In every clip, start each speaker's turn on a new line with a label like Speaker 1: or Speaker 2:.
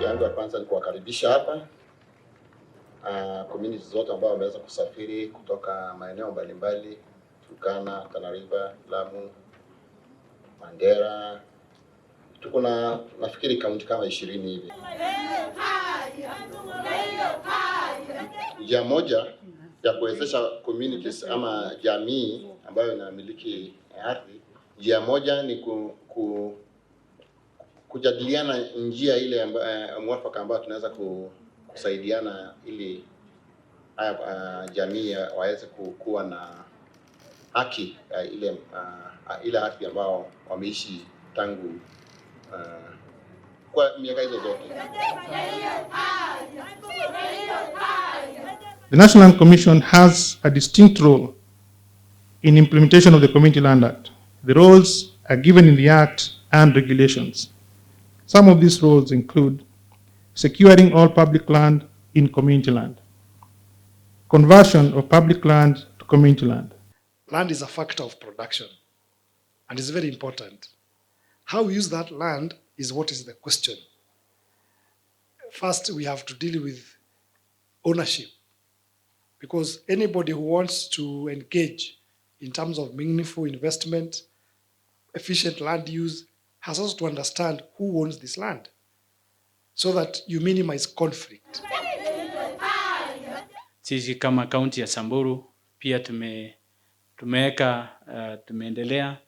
Speaker 1: yangu ya kwanza ni kuwakaribisha hapa communities zote ambao wameweza kusafiri kutoka maeneo mbalimbali, Turkana, Tana River, Lamu, Mandera. Tuko na nafikiri kaunti kama 20 hivi. Njia moja ya kuwezesha communities ama jamii ambayo inamiliki ardhi, njia moja ni kujadiliana njia ile mwafaka ambayo tunaweza kusaidiana ili jamii waweze kuwa na haki ile haki ambao wameishi tangu kwa miaka hizo zote.
Speaker 2: The National Land Commission has a distinct role in implementation of the Community Land Act. The roles are given in the Act and regulations. Some of these roles include securing all public land in community land, conversion of public land to community land.
Speaker 3: Land is a factor of production and is very important. How we use that land is what is the question. First, we have to deal with ownership, because anybody who wants to engage in terms of meaningful investment, efficient land use, has also to understand who owns this land so that you minimize conflict.
Speaker 4: Sisi kama kaunti ya Samburu pia tumeendelea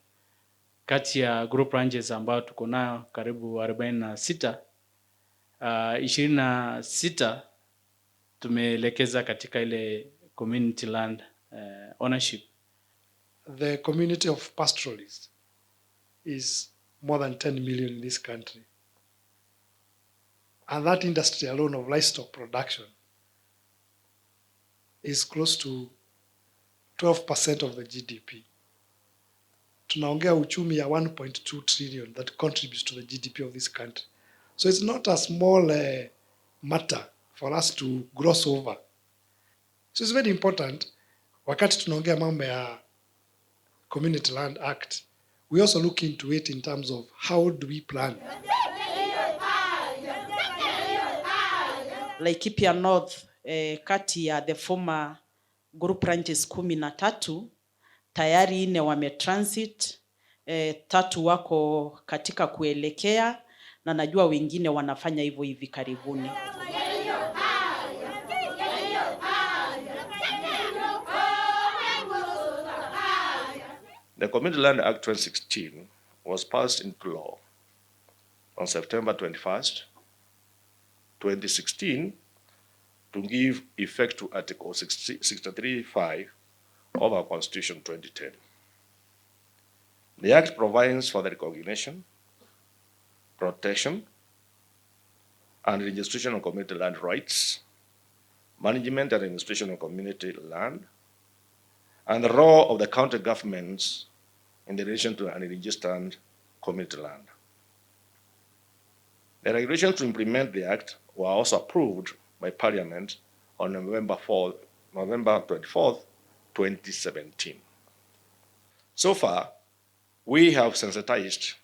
Speaker 4: kati ya group ranches ambao tuko nayo karibu 46, 26 tumeelekeza katika ile community land ownership.
Speaker 3: The community of pastoralists is more than 10 million in this country. And that industry alone of livestock production is close to 12% of the GDP. Tunaongea uchumi ya 1.2 trillion that contributes to the GDP of this country. So it's not a small matter for us to gloss over. So it's very important. Wakati tunaongea mambo ya Community Land Act, we also look into it in terms of how do we plan.
Speaker 5: Laikipia North, kati ya the former group ranches 13, tayari 4 wame transit, 3 wako katika kuelekea, na najua wengine wanafanya hivyo hivi karibuni.
Speaker 6: The Community Land Act 2016 was passed into law on September 21st, 2016 to give effect to Article 63(5) of our Constitution 2010. The Act provides for the recognition, protection, and registration of community land rights, management and administration of community land, and the role of the county governments in relation to unregistered community land. The regulations to implement the Act were also approved by Parliament on November 24th, 2017. So far, we have sensitized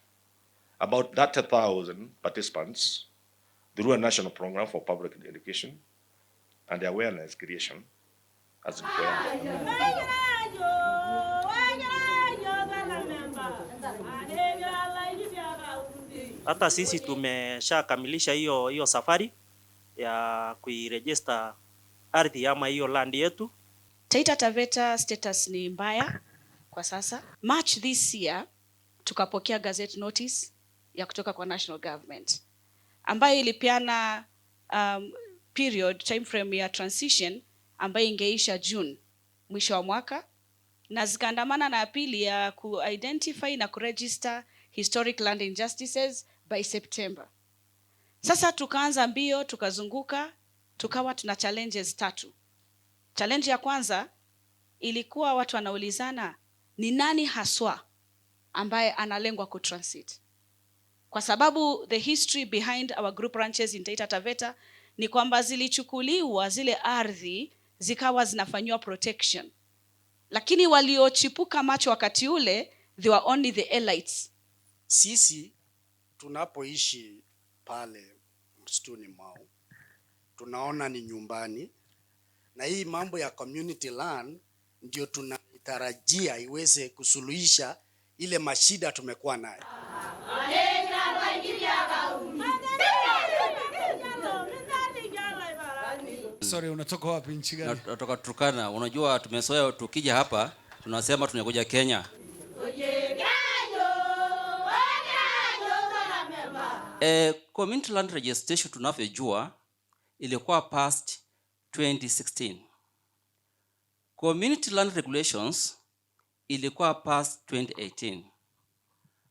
Speaker 6: about 30,000 participants through a national program for public education and awareness creation as well.
Speaker 7: Hata sisi tumeshakamilisha hiyo safari ya kuiregister ardhi ama hiyo land yetu.
Speaker 8: Taita Taveta status ni mbaya kwa sasa. March this year tukapokea gazette notice ya kutoka kwa national government ambayo ilipeana time frame ya transition ambayo ingeisha June mwisho wa mwaka, na zikaandamana na apili ya ku-identify na kuregister historic land injustices by September. Sasa tukaanza mbio, tukazunguka, tukawa tuna challenges 3. Challenge ya kwanza ilikuwa watu wanaulizana ni nani haswa ambaye analengwa kutransit. Kwa sababu the history behind our group ranches in Taita Taveta ni kwamba zilichukuliwa zile ardhi zikawa zinafanywa protection. Lakini waliochipuka macho wakati ule, they were only the elites.
Speaker 9: Sisi tunapoishi pale msituni mwao, tunaona ni nyumbani, na hii mambo ya community land ndio tunatarajia iweze kusuluhisha ile mashida tumekuwa nayo.
Speaker 10: Sorry, unatoka wapi, nchi gani?
Speaker 11: Natoka Turkana. Unajua tumesoea tukija hapa tunasema tunakuja Kenya. Community land registration tunavyojua ilikuwa past 2016. Community land regulations ilikuwa past 2018.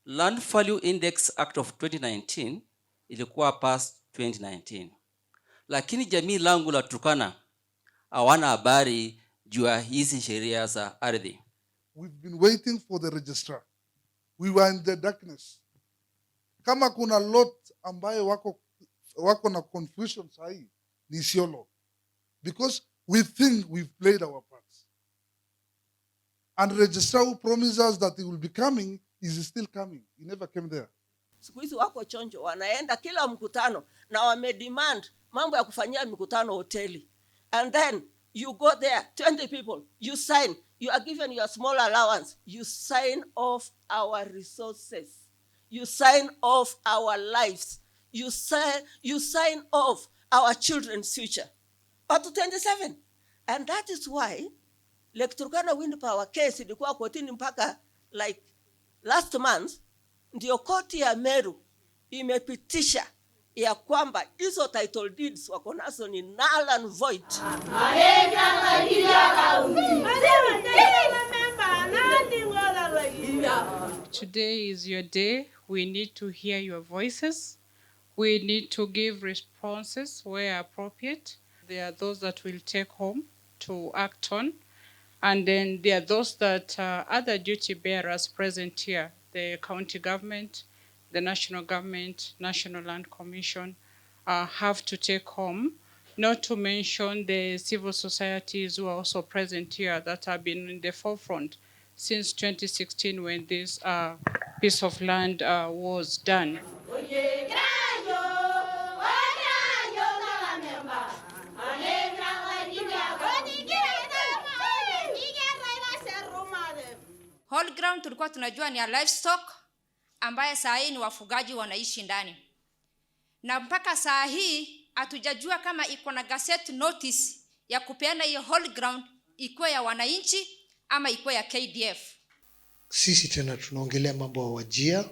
Speaker 11: Land Value Index Act of 2019 ilikuwa past 2019. Lakini jamii langu la Turkana hawana habari juu ya hizi sheria za ardhi.
Speaker 12: We've been waiting for the registrar. We were in the darkness. Kama kuna lot ambayo wako na confusion sahi ni Isiolo. Because we think we've played our parts. And registrar who promised us that he will be coming is still coming. He never came there.
Speaker 13: Siku hizi wako chonjo, wanaenda kila mkutano na wamedemand mambo ya kufanyia mikutano hoteli. And then you go there, 20 people, you sign, you are given your small allowance, you sign off our resources, you sign off our lives, you sign off our children's future. Up to 27. And that is why Lake Turkana Wind Power case ilikuwa kotini mpaka like last month, ndio koti ya Meru imepitisha ya kwamba hizo title deeds wako nazo ni null and void.
Speaker 14: Today is your day. We need to hear your voices. We need to give responses where appropriate. There are those that will take home to act on. And then there are those that other duty bearers present here, the county government, the national government, National Land Commission, have to take home, not to mention the civil societies who are also present here that have been in the forefront since 2016 when this piece of land was done.
Speaker 15: Whole ground tulikuwa tunajua ni ya livestock ambaye saa hii ni wafugaji wanaishi ndani. Na mpaka saa hii hatujajua kama iko na gazette notice ya kupeana hiyo whole ground ikuwe ya wananchi ama ikuwe ya KDF.
Speaker 3: Sisi tena tunaongelea mambo ya Wajir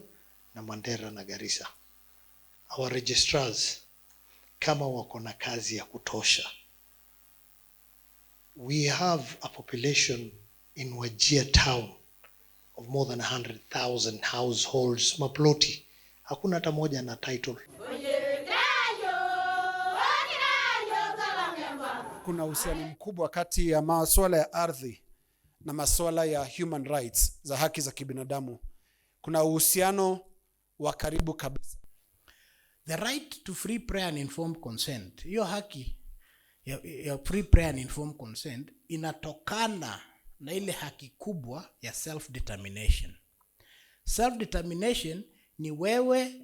Speaker 3: na Mandera na Garissa. Our registrars kama wako na kazi ya kutosha. We have a population in Wajir town of more than 100,000 households, maploti. Hakuna hata moja na title.
Speaker 10: Kuna uhusiano mkubwa kati ya masuala ya ardhi na masuala ya human rights, za haki za kibinadamu. Kuna uhusiano wa karibu kabisa.
Speaker 16: The right to free, prayer and informed consent, hiyo haki ya free, prayer and informed consent inatokana na ile haki kubwa ya self-determination. Self-determination ni wewe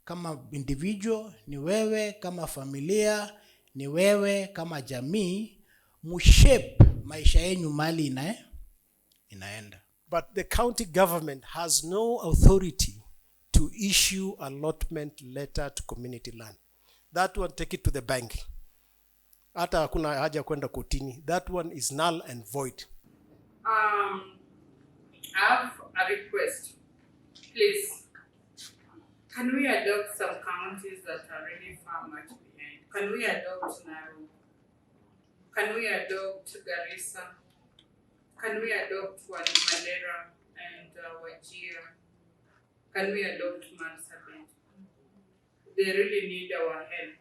Speaker 16: kama individual, ni wewe kama familia, ni wewe kama jamii, mushape maisha yenu mali inaenda.
Speaker 17: But the county government has no authority to issue allotment letter to community land. That one, take it to the bank. Hata hakuna haja kwenda kotini. That one is null and void.
Speaker 18: I have a request. Please, can we adopt some counties that are really far much behind? Can we adopt Naru? Can we adopt Garissa? Can we adopt Mandera and Wajir? Can we adopt Marsabit? They really need our help.